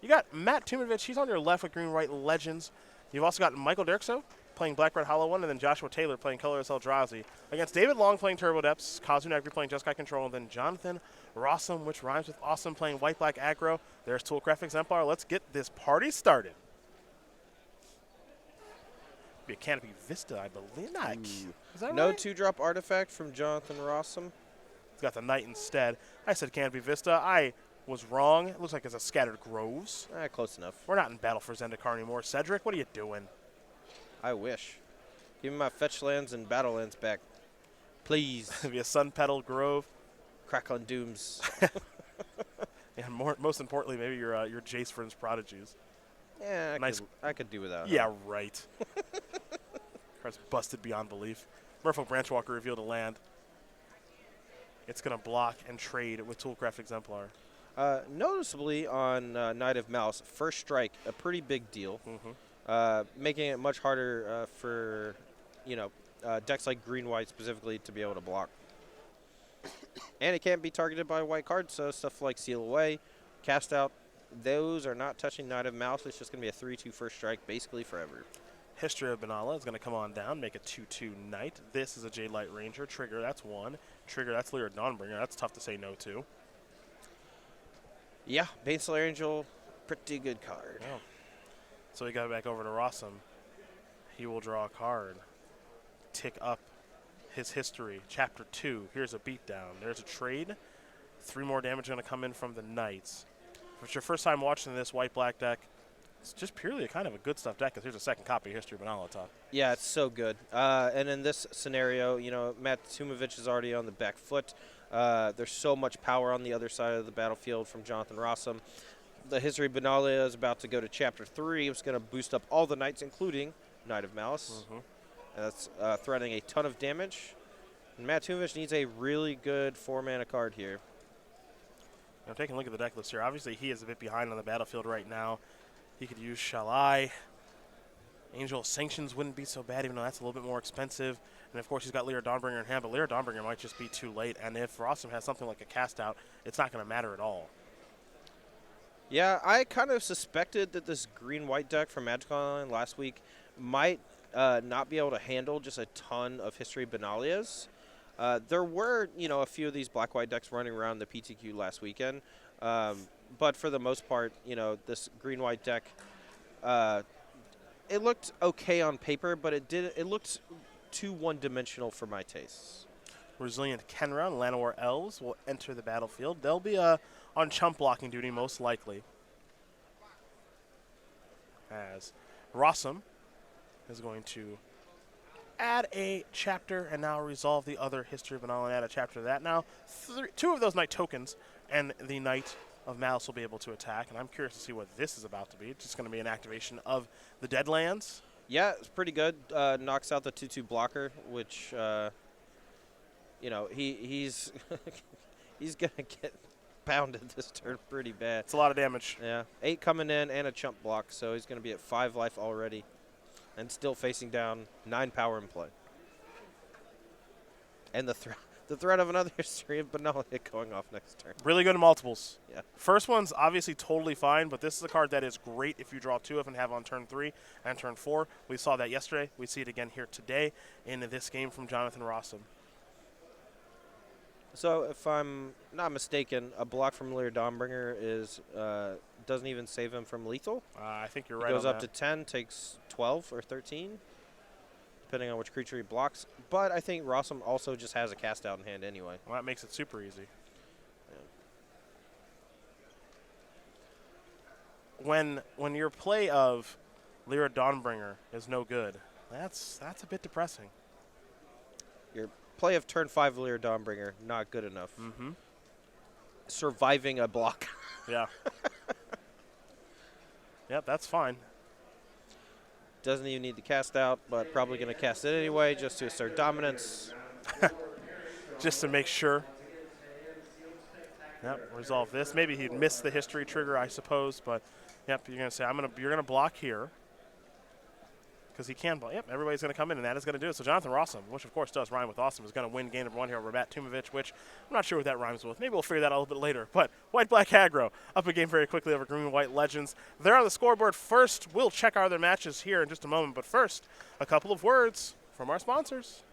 You got Matt Tumavitch. He's on your left with green-white legends. You've also got Michael Derczo playing Black-Red Hollow One, and then Joshua Taylor playing Colorless Eldrazi. Against David Long playing Turbo Depths, Kazu Negri playing Jeskai Control, and then Jonathan Rosum, which rhymes with awesome, playing White-Black Aggro. There's Toolcraft Exemplar. Let's get this party started. Be a Canopy Vista, I believe. Is that No right? 2-drop artifact from Jonathan Rosum. He's got the Knight instead. I said Canopy Vista. I was wrong. It looks like it's a Scattered Groves. Close enough. We're not in Battle for Zendikar anymore. Cedric, what are you doing? I wish. Give me my fetch lands and battle lands back. Please. Be a Sun Petal Grove. Crack on Dooms. And most importantly, maybe your Jace Vryn's Prodigies. Yeah, Nice. I could do without. Yeah, right. Card's busted beyond belief. Merfolk Branchwalker revealed a land. It's going to block and trade with Toolcraft Exemplar. Noticeably on Knight of Mouse, first strike, a pretty big deal. Making it much harder for, decks like green-white specifically to be able to block. And it can't be targeted by white cards, so stuff like Seal Away, Cast Out, those are not touching Knight of Mouse. It's just going to be a 3/2 first strike basically forever. History of Benalla is going to come on down, make a 2/2 Knight. This is a Jade Light Ranger. Trigger, that's one. Trigger, that's Lyra Dawnbringer. That's tough to say no to. Yeah, Baneslayer Angel, pretty good card. Oh. So we got back over to Rosum. He will draw a card. Tick up his history. Chapter 2. Here's a beatdown. There's a trade. 3 more damage going to come in from the Knights. If it's your first time watching this white-black deck, it's just purely a kind of a good stuff deck because here's a second copy of History of Benalla top. Yeah, it's so good. And in this scenario, Matt Tumavitch is already on the back foot. There's so much power on the other side of the battlefield from Jonathan Rosum. The History of Benalla is about to go to Chapter 3. It's going to boost up all the Knights, including Knight of Malice. That's threatening a ton of damage. And Matt Tumavitch needs a really good 4-mana card here. Now, taking a look at the deck list here, obviously he is a bit behind on the battlefield right now. He could use Shall I. Angel Sanctions wouldn't be so bad, even though that's a little bit more expensive. And, of course, he's got Lyra Dawnbringer in hand, but Lyra Dawnbringer might just be too late. And if Rosum has something like a Cast Out, it's not going to matter at all. Yeah, I kind of suspected that this green-white deck from Magic Online last week might not be able to handle just a ton of History Benalias. There were, a few of these black-white decks running around the PTQ last weekend. But for the most part, this green-white deck, it looked okay on paper, but it looked too one-dimensional for my tastes. Resilient Kenra and Llanowar Elves will enter the battlefield. They'll be on chump blocking duty most likely. As Rosum is going to add a chapter and now resolve the other History of Benalla and add a chapter to that. Now, 2 of those Knight tokens and the Knight of Malice will be able to attack, and I'm curious to see what this is about to be. It's just going to be an activation of the Deadlands. Yeah, it's pretty good. Knocks out the 2/2 blocker, which, he's he's going to get pounded this turn pretty bad. It's a lot of damage. Yeah, 8 coming in and a chump block, so he's going to be at 5 life already and still facing down 9 power in play. And the threat of another History of Benalla going off next turn. Really good in multiples. Yeah. First one's obviously totally fine, but this is a card that is great if you draw 2 of and have on turn 3 and turn 4. We saw that yesterday. We see it again here today in this game from Jonathan Rosum. So if I'm not mistaken, a block from Lyra Dawnbringer doesn't even save him from lethal. I think you're It right. goes on up that. to 10, takes 12 or 13, depending on which creature he blocks. But I think Rosum also just has a Cast Out in hand anyway. Well, that makes it super easy. Yeah. When your play of Lyra Dawnbringer is no good, that's a bit depressing. Your play of turn 5 Lyra Dawnbringer, not good enough. Mm-hmm. Surviving a block. Yeah. Yep, that's fine. Doesn't even need the Cast Out, but probably going to cast it anyway just to assert dominance. Just to make sure. Yep, resolve this. Maybe he'd miss the history trigger, I suppose, but yep, you're gonna say you're gonna block here. because he can ball. Yep, everybody's going to come in, and that is going to do it. So Jonathan Rosum, which of course does rhyme with awesome, is going to win game number 1 here over Matt Tumavitch, which I'm not sure what that rhymes with. Maybe we'll figure that out a little bit later. But White-Black Aggro up a game very quickly over Green-White Legends. They're on the scoreboard first. We'll check our other matches here in just a moment. But first, a couple of words from our sponsors.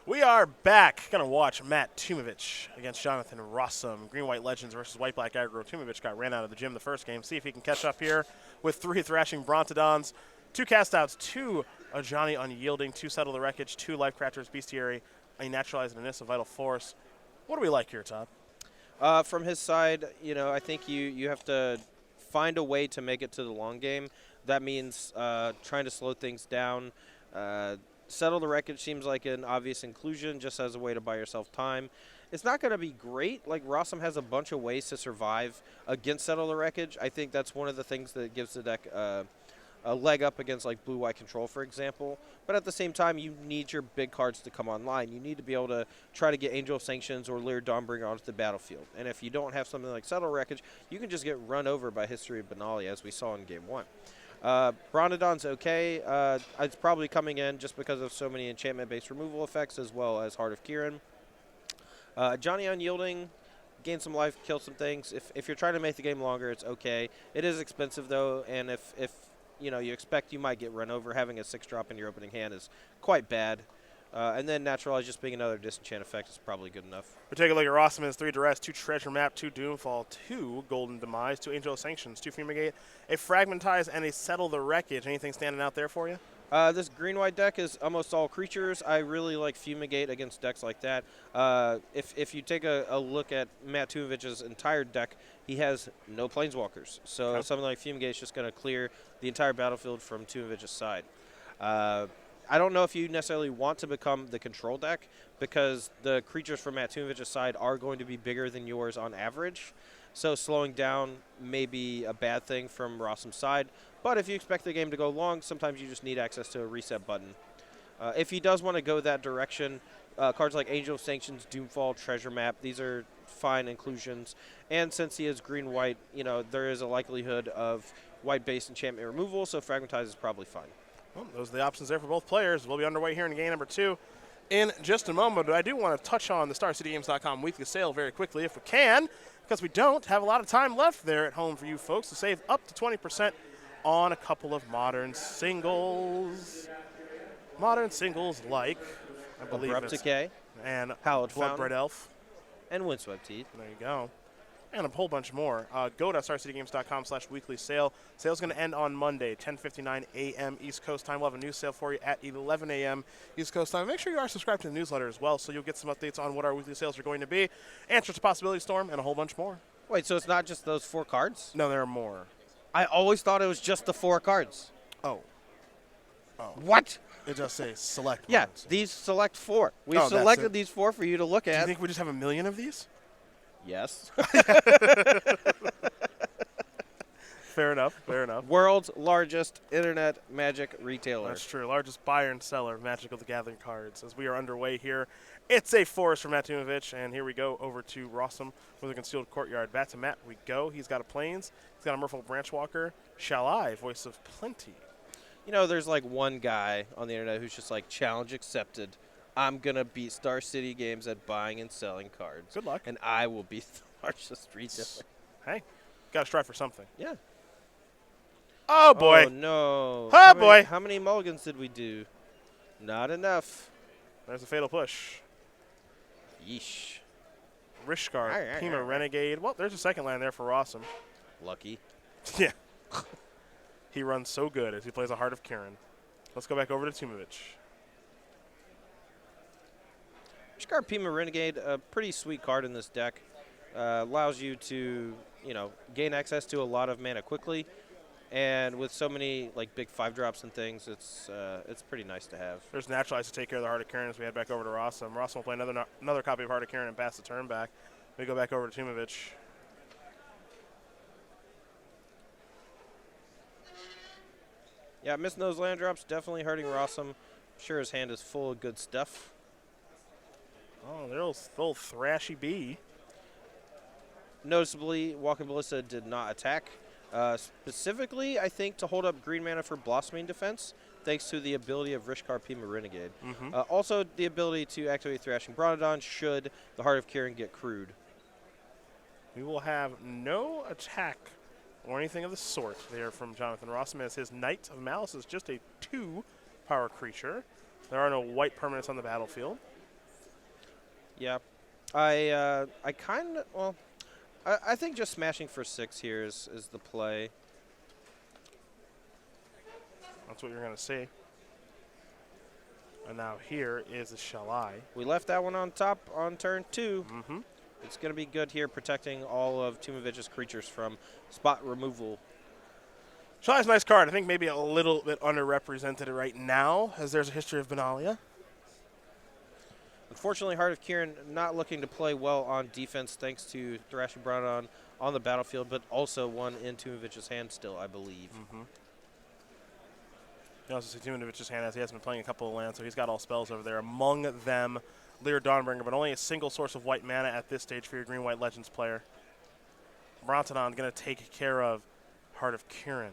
We are back. Going to watch Matt Tumavitch against Jonathan Rosum. Green-White Legends versus White-Black Aggro. Tumavitch got ran out of the gym the first game. See if he can catch up here with 3 thrashing Brontodons, 2 castouts, 2 Ajani Unyielding, 2 Settle the Wreckage, 2 Life Crafters, Bestiary, a Naturalized and Anissa Vital Force. What do we like here, Todd? From his side, I think you have to find a way to make it to the long game. That means trying to slow things down. Settle the Wreckage seems like an obvious inclusion just as a way to buy yourself time. It's not going to be great. Like, Rosum has a bunch of ways to survive against Settle the Wreckage. I think that's one of the things that gives the deck a leg up against, like, blue-white control, for example. But at the same time, you need your big cards to come online. You need to be able to try to get Angel of Sanctions or Lear Dawnbringer onto the battlefield. And if you don't have something like Settle Wreckage, you can just get run over by History of Benalia, as we saw in Game 1. Brontodon's okay. It's probably coming in just because of so many enchantment-based removal effects as well as Heart of Kirin. Johnny Unyielding, gain some life, kill some things. If you're trying to make the game longer, it's okay. It is expensive, though, and if you expect you might get run over, having a 6-drop in your opening hand is quite bad. And then Naturalize just being another disenchant effect is probably good enough. We'll take a look at Rossman's 3 Duress, 2 Treasure Map, 2 Doomfall, 2 Golden Demise, 2 Angel of Sanctions, 2 Fumigate, a Fragmentize, and a Settle the Wreckage. Anything standing out there for you? This green-white deck is almost all creatures. I really like Fumigate against decks like that. If you take a look at Matt Tumavich's entire deck, he has no Planeswalkers. So okay. Something like Fumigate is just going to clear the entire battlefield from Tumavich's side. I don't know if you necessarily want to become the control deck because the creatures from Matt Tumavich's side are going to be bigger than yours on average. So slowing down may be a bad thing from Rossum's side. But if you expect the game to go long, sometimes you just need access to a reset button. If he does want to go that direction, cards like Angel of Sanctions, Doomfall, Treasure Map, these are fine inclusions. And since he is green-white, there is a likelihood of white-based enchantment removal, so Fragmentize is probably fine. Well, those are the options there for both players. We'll be underway here in game number 2 in just a moment. But I do want to touch on the StarCityGames.com weekly sale very quickly if we can, because we don't have a lot of time left there at home for you folks to save up to 20% on a couple of modern singles. Modern singles like, I believe Abrupt it's, Decay, and Hallowed Bloodbred Fountain, Elf. and Windswept Heat. There you go. And a whole bunch more. Go to StarCityGames.com/weekly sale. Sale's going to end on Monday, 10:59 a.m. East Coast time. We'll have a new sale for you at 11 a.m. East Coast time. Make sure you are subscribed to the newsletter as well, so you'll get some updates on what our weekly sales are going to be. Answers to Possibility Storm and a whole bunch more. Wait, so it's not just those 4 cards? No, there are more. I always thought it was just the 4 cards. Oh. What? It does say select Yeah, ones. these select 4. We that's selected it. these 4 for you to look Do you at. think we just have a million of these? Yes. Fair enough. Fair enough. World's largest internet Magic retailer. That's true. Largest buyer and seller of Magic of the Gathering cards. As we are underway here, it's a forest from Matt Tumavitch, and here we go over to Rosum with a concealed courtyard. Back to Matt we go. He's got a Plains. He's got a Merfolk Branchwalker. Shall I? Voice of Plenty. You know, there's like one guy on the internet who's just like, challenge accepted. I'm going to beat Star City Games at buying and selling cards. Good luck. And I will be the largest retailer. Hey, got to strive for something. Yeah. Oh, boy. Oh, no. Oh, boy. How many mulligans did we do? Not enough. There's a Fatal Push. Yeesh. Rishkar, Pima Renegade. Well, there's a second land there for Rosum. Lucky. Yeah. He runs so good as he plays a Heart of Kirin. Let's go back over to Tumavitch. Rishkar Pima Renegade, a pretty sweet card in this deck. Allows you to, gain access to a lot of mana quickly. And with so many like big 5-drops and things, it's pretty nice to have. There's Naturalize to take care of the Heart of Kirin as we head back over to Rosum. Rosum will play another copy of Heart of Kirin and pass the turn back. We go back over to Tumavitch. Yeah, missing those land drops, definitely hurting Rosum. I'm sure his hand is full of good stuff. Oh, there's a little thrashy bee. Noticeably, Walking Ballista did not attack. Specifically, I think, to hold up green mana for Blossoming Defense, thanks to the ability of Rishkar Pima Renegade. Also, the ability to activate Thrashing Bronodon should the Heart of Kirin get crewed. We will have no attack or anything of the sort there from Jonathan Rosum, as his Knight of Malice is just a 2-power creature. There are no white permanents on the battlefield. Yeah. I think just smashing for 6 here is the play. That's what you're going to see. And now here is a Shall I. We left that one on top on turn 2. It's going to be good here protecting all of Tumavitch's creatures from spot removal. Shall I's a nice card. I think maybe a little bit underrepresented right now, as there's a history of Benalia. Unfortunately, Heart of Kirin not looking to play well on defense thanks to Thrashing Bronodon on the battlefield, but also one in Tumavitch's hand still, I believe. You also see Tumavitch's hand as he has been playing a couple of lands, so he's got all spells over there. Among them, Lear Dawnbringer, but only a single source of white mana at this stage for your Green-White Legends player. Brontodon going to take care of Heart of Kirin.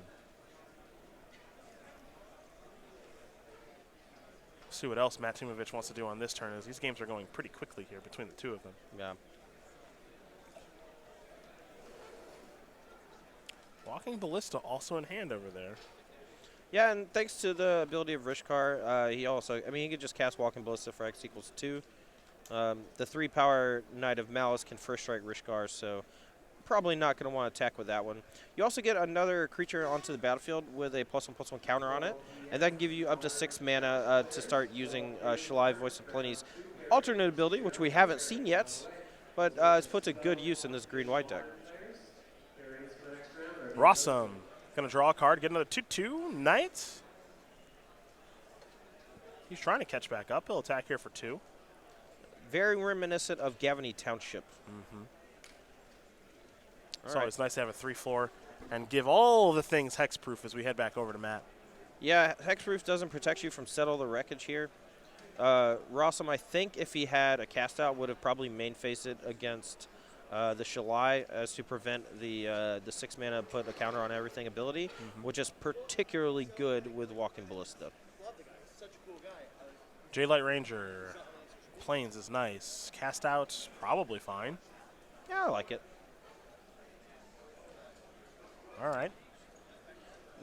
See what else Matt Tumavitch wants to do on this turn, as these games are going pretty quickly here between the two of them. Yeah. Walking Ballista also in hand over there. Yeah, and thanks to the ability of Rishkar, he could just cast Walking Ballista for X equals 2. The 3-power Knight of Malice can first strike Rishkar, so probably not going to want to attack with that one. You also get another creature onto the battlefield with a +1/+1 counter on it, and that can give you up to 6 mana to start using Shall I, Voice of Plenty's alternate ability, which we haven't seen yet, but it's put to good use in this green-white deck. Rosum going to draw a card, get another 2/2 Knight. He's trying to catch back up. He'll attack here for 2. Very reminiscent of Gavany Township. It's always nice to have a 3/4 and give all the things hexproof as we head back over to Matt. Yeah, Hexproof doesn't protect you from Settle the Wreckage here. Rosum, I think if he had a cast out, would have probably main faced it against the Shall I as to prevent the 6 mana put a counter on everything ability, which is particularly good with Walking Ballista. J-Light Ranger. Plains is nice. Cast out, probably fine. Yeah, I like it. All right.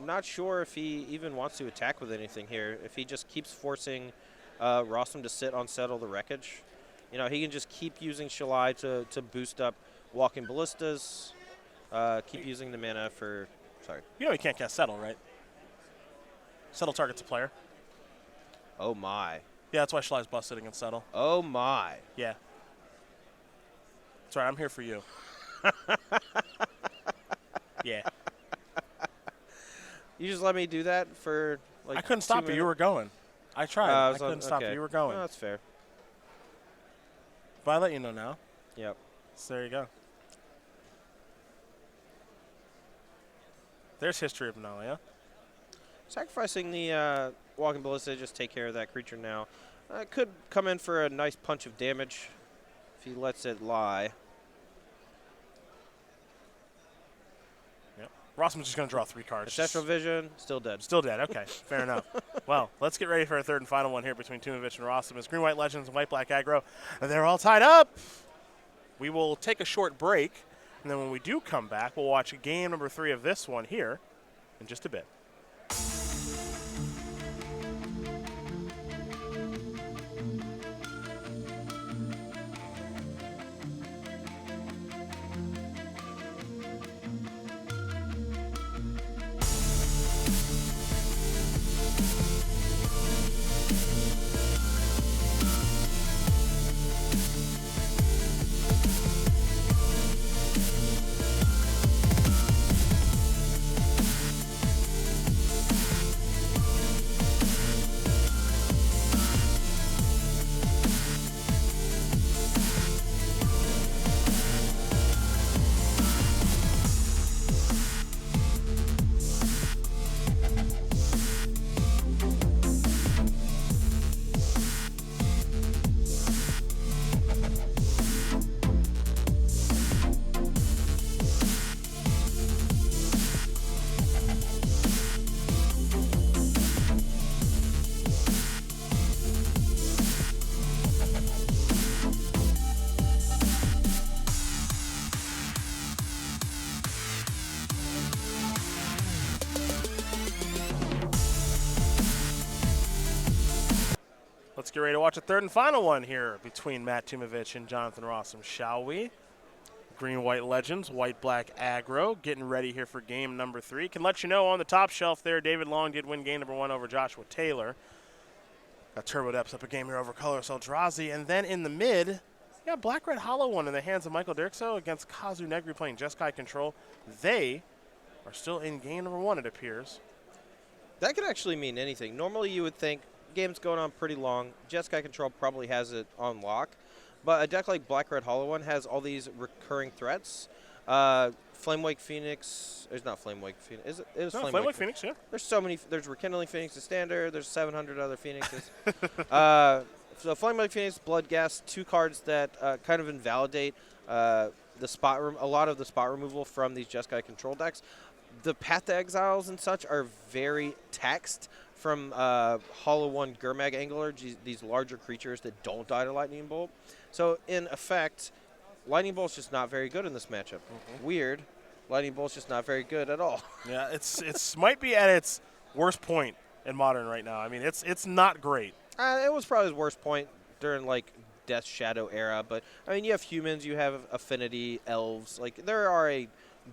not sure if he even wants to attack with anything here. If he just keeps forcing Rosum to sit on Settle the Wreckage, he can just keep using Shalai to boost up Walking Ballistas, keep using the mana for, sorry. You know he can't cast Settle, right? Settle targets a player. Oh, my. Yeah, that's why Shalai's busted against Settle. Oh, my. Yeah. That's right, I'm here for you. Yeah. You just let me do that for, like, I couldn't stop you. You were going. I tried. I couldn't stop you. You were going. No, that's fair. But I let you know now. Yep. So there you go. There's History of Benalia. Sacrificing the Walking Ballista, just take care of that creature now. Could come in for a nice punch of damage if he lets it lie. Yep. Rosum's just going to draw 3 cards. Ancestral Vision, still dead. Still dead. Okay, fair enough. Well, let's get ready for our third and final one here between Tumavitch and Rosum. It's Green-White Legends and White-Black Aggro. They're all tied up. We will take a short break, and then when we do come back, we'll watch game number 3 of this one here in just a bit. Let's get ready to watch a third and final one here between Matt Tumavitch and Jonathan Rosum, shall we? Green-White Legends, White-Black Aggro, getting ready here for game number 3. Can let you know on the top shelf there, David Long did win game number 1 over Joshua Taylor. Got Turbo Depths up a game here over Colorless Eldrazi. And then in the mid, you got Black-Red Hollow one in the hands of Michael Derczo against Kazu Negri playing Jeskai Control. They are still in game number 1, it appears. That could actually mean anything. Normally you would think, game's going on pretty long, Jeskai Control probably has it on lock. But a deck like Black-Red Hollow One has all these recurring threats. Flamewake Phoenix, there's not Flamewake Phoenix, is it? It is No, Flamewake Phoenix, yeah. There's so many, there's Rekindling Phoenix the standard, there's 700 other Phoenixes. So Flamewake Phoenix, Bloodghast, 2 cards that kind of invalidate the a lot of the spot removal from these Jeskai Control decks. The Path to Exiles and such are very taxed from Hollow One Gurmag Angler, these larger creatures that don't die to Lightning Bolt. So, in effect, Lightning Bolt's just not very good in this matchup. Weird. Lightning Bolt's just not very good at all. Yeah, it's might be at its worst point in Modern right now. I mean, it's not great. It was probably his worst point during, like, Death Shadow era. But, I mean, you have humans, you have Affinity, Elves. Like, there are a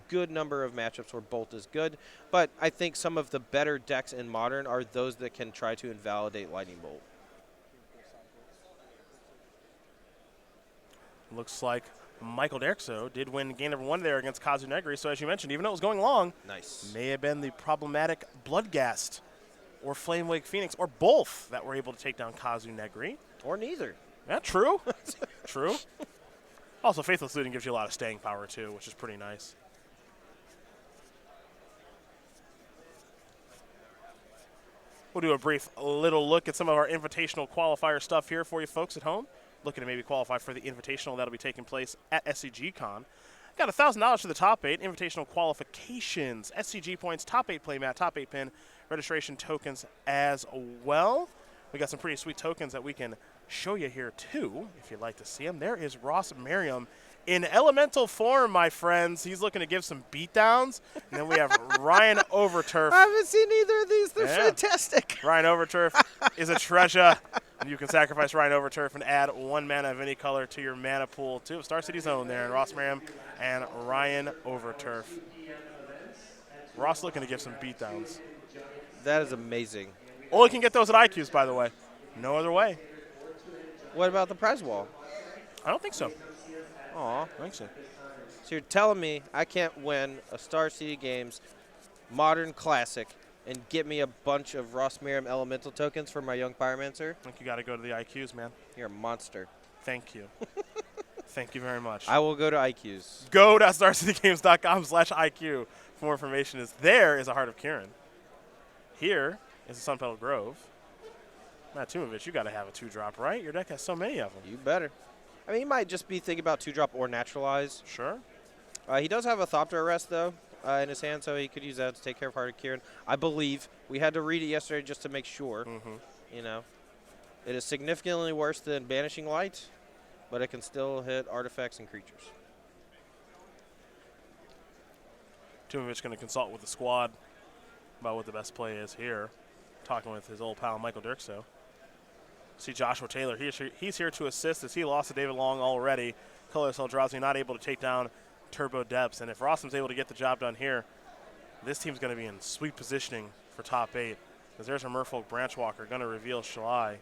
good number of matchups where Bolt is good. But I think some of the better decks in Modern are those that can try to invalidate Lightning Bolt. Looks like Michael Derczo did win game number 1 there against Kazu Negri. So as you mentioned, even though it was going long, Nice. may have been the problematic Bloodghast or Flamewake Phoenix or both that were able to take down Kazu Negri. Or neither. Yeah, true. True. Also, Faithless Looting gives you a lot of staying power too, which is pretty nice. We'll do a brief little look at some of our invitational qualifier stuff here for you folks at home. Looking to maybe qualify for the invitational that'll be taking place at SCG Con. Got $1,000 for the top 8 invitational qualifications, SCG points, top 8 playmat, top 8 pin, registration tokens as well. We got some pretty sweet tokens that we can show you here too, if you'd like to see them. There is Ross Merriam In elemental form, my friends, he's looking to give some beatdowns. And then we have Ryan Overturf. I haven't seen either of these. They're Yeah. fantastic. Ryan Overturf is a treasure. And you can sacrifice Ryan Overturf and add 1 mana of any color to your mana pool. 2 of Star City's own there. And Ross Merriam and Ryan Overturf. Ross looking to give some beatdowns. That is amazing. Only can get those at IQs, by the way. No other way. What about the prize wall? I don't think so. Aw. I think so. So you're telling me I can't win a Star City Games Modern Classic and get me a bunch of Ross Merriam Elemental tokens for my Young Pyromancer? I think you got to go to the IQs, man. You're a monster. Thank you. Thank you very much. I will go to IQs. Go to starcitygames.com/IQ for more information. There is a Heart of Kieran. Here is a Sun Petal Grove. Matt Tumavitch, you got to have a 2-drop, right? Your deck has so many of them. You better. I mean, he might just be thinking about 2-drop or Naturalize. Sure. He does have a Thopter Arrest, though, in his hand, so he could use that to take care of Heart of Kieran. I believe. We had to read it yesterday just to make sure. You know, it is significantly worse than Banishing Light, but it can still hit artifacts and creatures. Tumavitch going to consult with the squad about what the best play is here. Talking with his old pal, Michael Derczo. See Joshua Taylor. He's here to assist as he lost to David Long already. Colorless Eldrazi not able to take down Turbo Depths. And if Rossum's able to get the job done here, this team's going to be in sweet positioning for top 8. Because there's a Merfolk Branchwalker going to reveal Shalai.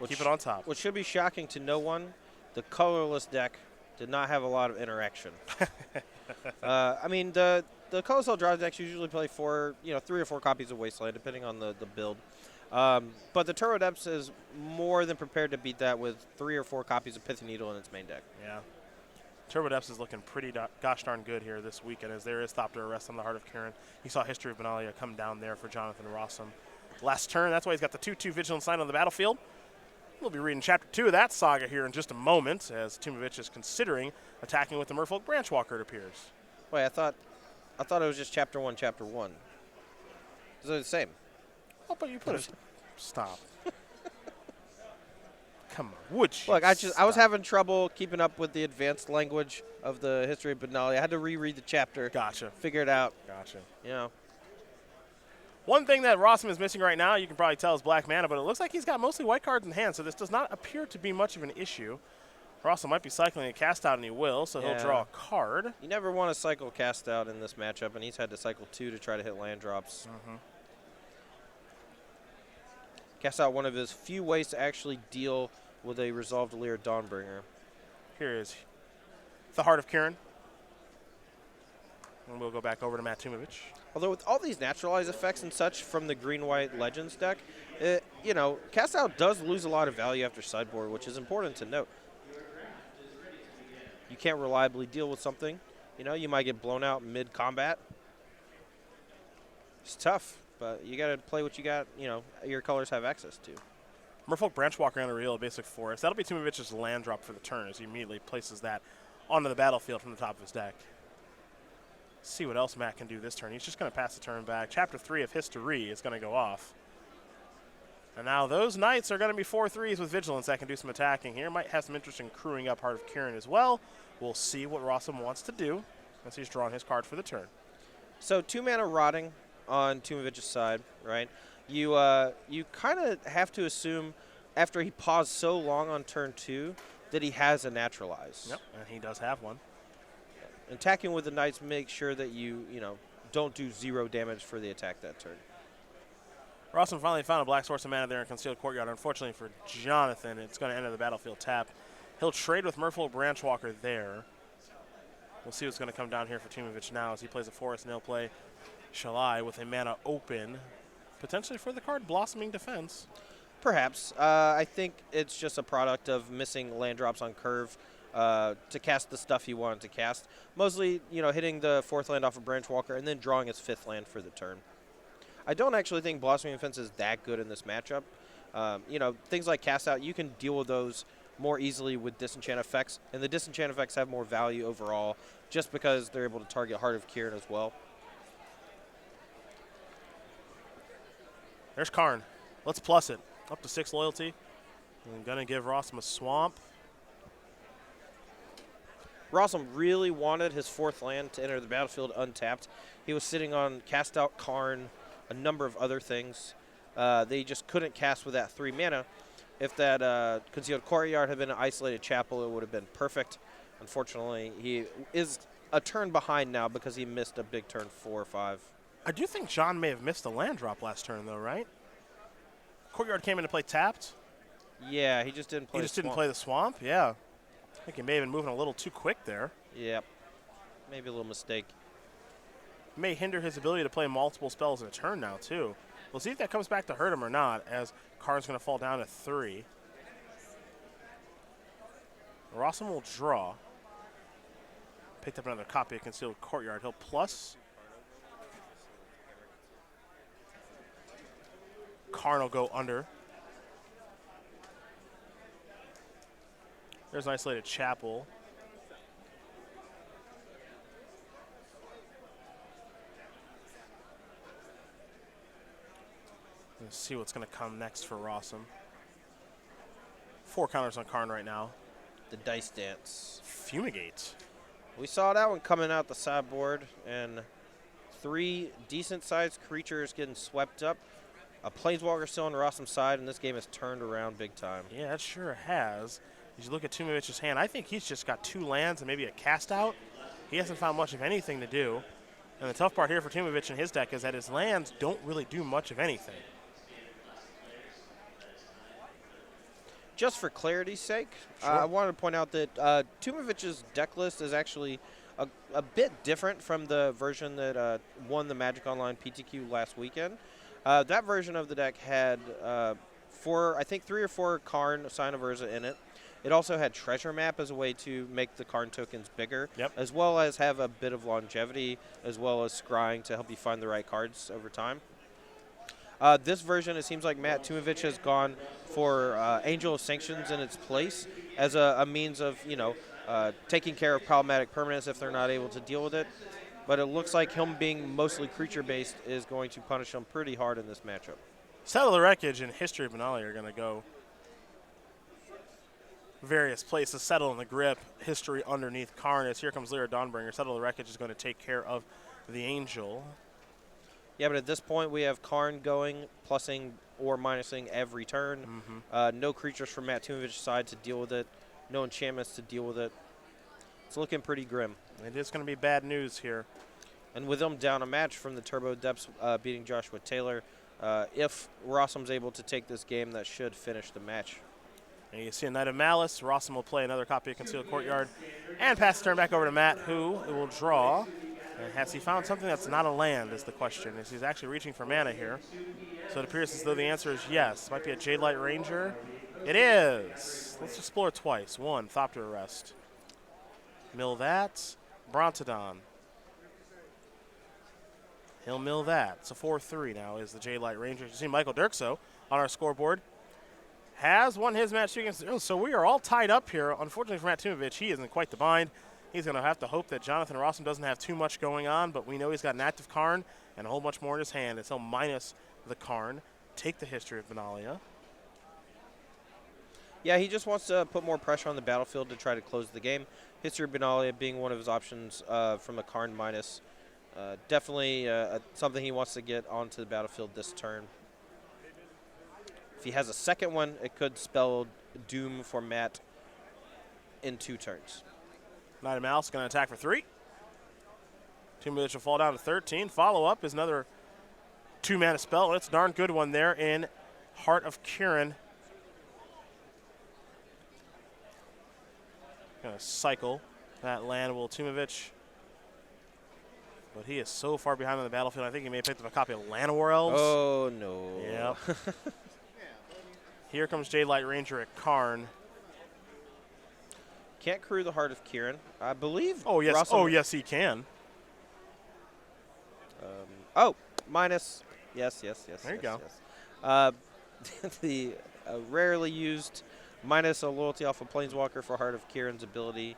Keep it on top. Which should be shocking to no one. The colorless deck did not have a lot of interaction. I mean, the Colorless Eldrazi decks usually play 3 or 4 copies of Wasteland, depending on the build. But the Turbo Depths is more than prepared to beat that with 3 or 4 copies of Pithy Needle in its main deck. Yeah. Turbo Depths is looking pretty gosh darn good here this weekend as there is Thopter Arrest on the Heart of Kieran. You saw History of Benalia come down there for Jonathan Rosum. Last turn, that's why he's got the 2/2 Vigilant Sign on the battlefield. We'll be reading Chapter 2 of that saga here in just a moment as Tumavitch is considering attacking with the Merfolk Branchwalker, it appears. Wait, I thought it was just Chapter 1, Chapter 1. They're the same. Oh, but you put it. Stop. Come on, would you? Look, I was having trouble keeping up with the advanced language of the History of Benalia. I had to reread the chapter. Gotcha. Figure it out. Gotcha. You know. One thing that Rosum is missing right now, you can probably tell, is black mana, but it looks like he's got mostly white cards in hand, so this does not appear to be much of an issue. Rosum might be cycling a cast out, and he will, so he'll draw a card. You never want to cycle cast out in this matchup, and he's had to cycle 2 to try to hit land drops. Cast out one of his few ways to actually deal with a Resolved Allure Dawnbringer. Here is the Heart of Kieran. And we'll go back over to Matt Tumavitch. Although with all these Naturalize effects and such from the Green-White Legends deck, Cast Out does lose a lot of value after sideboard, which is important to note. You can't reliably deal with something. You might get blown out mid-combat. It's tough, but you got to play what you got, your colors have access to. Merfolk Branchwalker on a real basic forest. That'll be Tumavitch's land drop for the turn as he immediately places that onto the battlefield from the top of his deck. See what else Matt can do this turn. He's just going to pass the turn back. Chapter 3 of History is going to go off. And now those Knights are going to be 4/3s with Vigilance that can do some attacking here. Might have some interest in crewing up Heart of Kieran as well. We'll see what Rosum wants to do as he's drawing his card for the turn. So 2 mana Rotting on Tumavitch's side, right? You kind of have to assume after he paused so long on turn 2 that he has a Naturalize. Yep, and he does have one. Attacking with the Knights, make sure that you don't do 0 damage for the attack that turn. Rosum finally found a black source of mana there in Concealed Courtyard. Unfortunately for Jonathan, it's going to enter the battlefield tap. He'll trade with Merfolk Branchwalker there. We'll see what's going to come down here for Tumavitch now as he plays a Forest, and he'll play Shalai with a mana open, potentially for the card Blossoming Defense. Perhaps. I think it's just a product of missing land drops on curve to cast the stuff he wanted to cast. Mostly, hitting the 4th land off of Branchwalker and then drawing his 5th land for the turn. I don't actually think Blossoming Defense is that good in this matchup. Things like Cast Out, you can deal with those more easily with Disenchant effects, and the Disenchant effects have more value overall just because they're able to target Heart of Kieran as well. There's Karn. Let's plus it. Up to 6 loyalty. I'm going to give Rosum a Swamp. Rosum really wanted his 4th land to enter the battlefield untapped. He was sitting on Cast Out Karn, a number of other things. They just couldn't cast with that 3 mana. If that Concealed Courtyard had been an isolated chapel, it would have been perfect. Unfortunately, he is a turn behind now because he missed a big turn 4 or 5. I do think John may have missed a land drop last turn, though, right? Courtyard came into play tapped. Yeah, he just didn't play. He just didn't play the swamp. Yeah, I think he may have been moving a little too quick there. Yep, maybe a little mistake. May hinder his ability to play multiple spells in a turn now, too. We'll see if that comes back to hurt him or not, as Karn's going to fall down to 3. Rosum will draw. Picked up another copy of Concealed Courtyard. He'll plus. Karn will go under. There's an isolated chapel. Let's see what's going to come next for Rosum. 4 counters on Karn right now. The dice dance. Fumigate. We saw that one coming out the sideboard, and 3 decent-sized creatures getting swept up. A Planeswalker still on Rosum's side, and this game has turned around big time. Yeah, it sure has. As you look at Tumavitch's hand, I think he's just got 2 lands and maybe a cast out. He hasn't found much of anything to do. And the tough part here for Tumavitch and his deck is that his lands don't really do much of anything. Just for clarity's sake, Sure. I wanted to point out that Tumavitch's deck list is actually a bit different from the version that won the Magic Online PTQ last weekend. That version of the deck had 3 or 4 Karn Sign of Urza in it. It also had Treasure Map as a way to make the Karn tokens bigger, as well as have a bit of longevity, as well as scrying to help you find the right cards over time. This version, it seems like Matt Tumavitch has gone for Angel of Sanctions in its place as a means of, taking care of problematic permanents if they're not able to deal with it. But it looks like him being mostly creature-based is going to punish him pretty hard in this matchup. Settle the Wreckage and History of Benalia are going to go various places. Settle in the Grip, History underneath Karn. As here comes Lyra Dawnbringer. Settle the Wreckage is going to take care of the Angel. Yeah, but at this point we have Karn going, plussing or minusing every turn. No creatures from Matt Tumavitch's side to deal with it. No enchantments to deal with it. It's looking pretty grim. It is going to be bad news here. And with him down a match from the Turbo Depths beating Joshua Taylor, if Rossum's able to take this game, that should finish the match. And you see a Knight of Malice. Rosum will play another copy of Concealed Courtyard and pass the turn back over to Matt, who will draw. And has he found something that's not a land is the question. Is he's actually reaching for mana here. So it appears as though the answer is yes. Might be a Jade Light Ranger. It is. Let's explore twice. 1, Thopter Arrest. Mill that. Brontodon. He'll mill that. It's a 4-3 now is the Jade Light Ranger. You see Michael Derczo on our scoreboard. Has won his match against. So we are all tied up here. Unfortunately for Matt Tumavitch, he isn't quite the bind. He's going to have to hope that Jonathan Rosum doesn't have too much going on, but we know he's got an active Karn and a whole bunch more in his hand. It's he'll minus the Karn, take the History of Benalia. Yeah, he just wants to put more pressure on the battlefield to try to close the game. History of Benalia being one of his options from a Karn minus. Definitely something he wants to get onto the battlefield this turn. If he has a second one, it could spell doom for Matt in 2 turns. Knight of Malice going to attack for 3. Tumavitch will fall down to 13. Follow-up is another 2-mana spell. It's a darn good one there in Heart of Kirin. Going to cycle that land will Tumavitch. But he is so far behind on the battlefield, I think he may have picked up a copy of Llanowar Elves. Oh, no. Yep. Here comes Jade Light Ranger at Karn. Can't crew the Heart of Kirin. I believe. Oh, yes. Rosum, Oh, yes, he can. Minus. Yes. There you go. Yes. The rarely used minus a loyalty off of Planeswalker for Heart of Kirin's ability.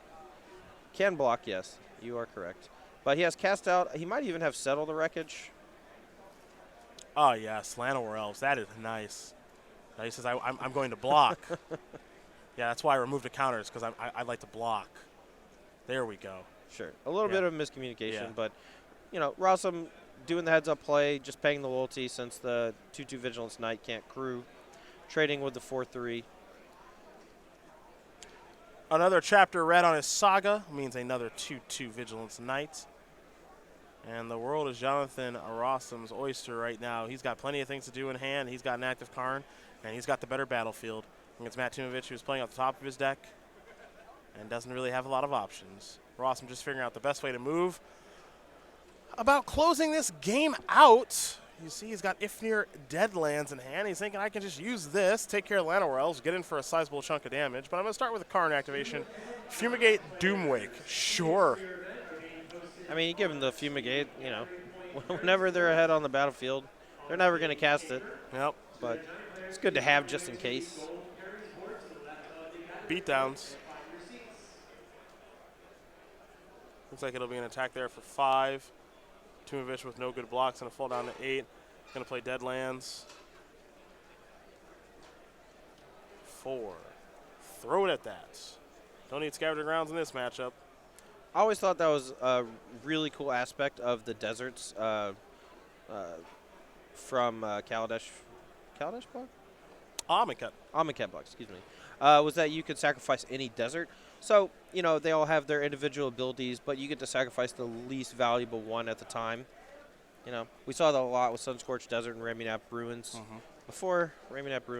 Can block, yes. You are correct. But he has cast out. He might even have Settle the Wreckage. Oh, yes. Llanowar Elves. That is nice. Now he says, I'm going to block. Yeah, that's why I removed the counters, because I like to block. There we go. Sure. A little Yeah. bit of miscommunication, Yeah. but, Rosum doing the heads-up play, just paying the loyalty since the 2/2 Vigilance Knight can't crew. Trading with the 4/3. Another chapter read on his saga means another 2/2 Vigilance Knight. And the world is Jonathan Rosum's oyster right now. He's got plenty of things to do in hand. He's got an active Karn, and he's got the better battlefield against Matt Tumavitch, who's playing off the top of his deck and doesn't really have a lot of options. Rosum just figuring out the best way to move. About closing this game out, you see he's got Ifnir Deadlands in hand. He's thinking, I can just use this, take care of Llanowar, get in for a sizable chunk of damage. But I'm going to start with a Karn activation. Fumigate Doomwake. Sure. I mean, you give them the Fumigate, whenever they're ahead on the battlefield, they're never going to cast it. Yep. But it's good to have just in case. Beatdowns. Looks like it'll be an attack there for 5. Tumavitch with no good blocks, going to fall down to 8. Going to play Deadlands. 4. Throw it at that. Don't need Scavenger Grounds in this matchup. I always thought that was a really cool aspect of the deserts from Kaladesh block? Amonkhet block, excuse me. Was that you could sacrifice any desert. So, they all have their individual abilities, but you get to sacrifice the least valuable one at the time. We saw that a lot with Sunscorched Desert and Raminap Ruins. Before Raminap Ruins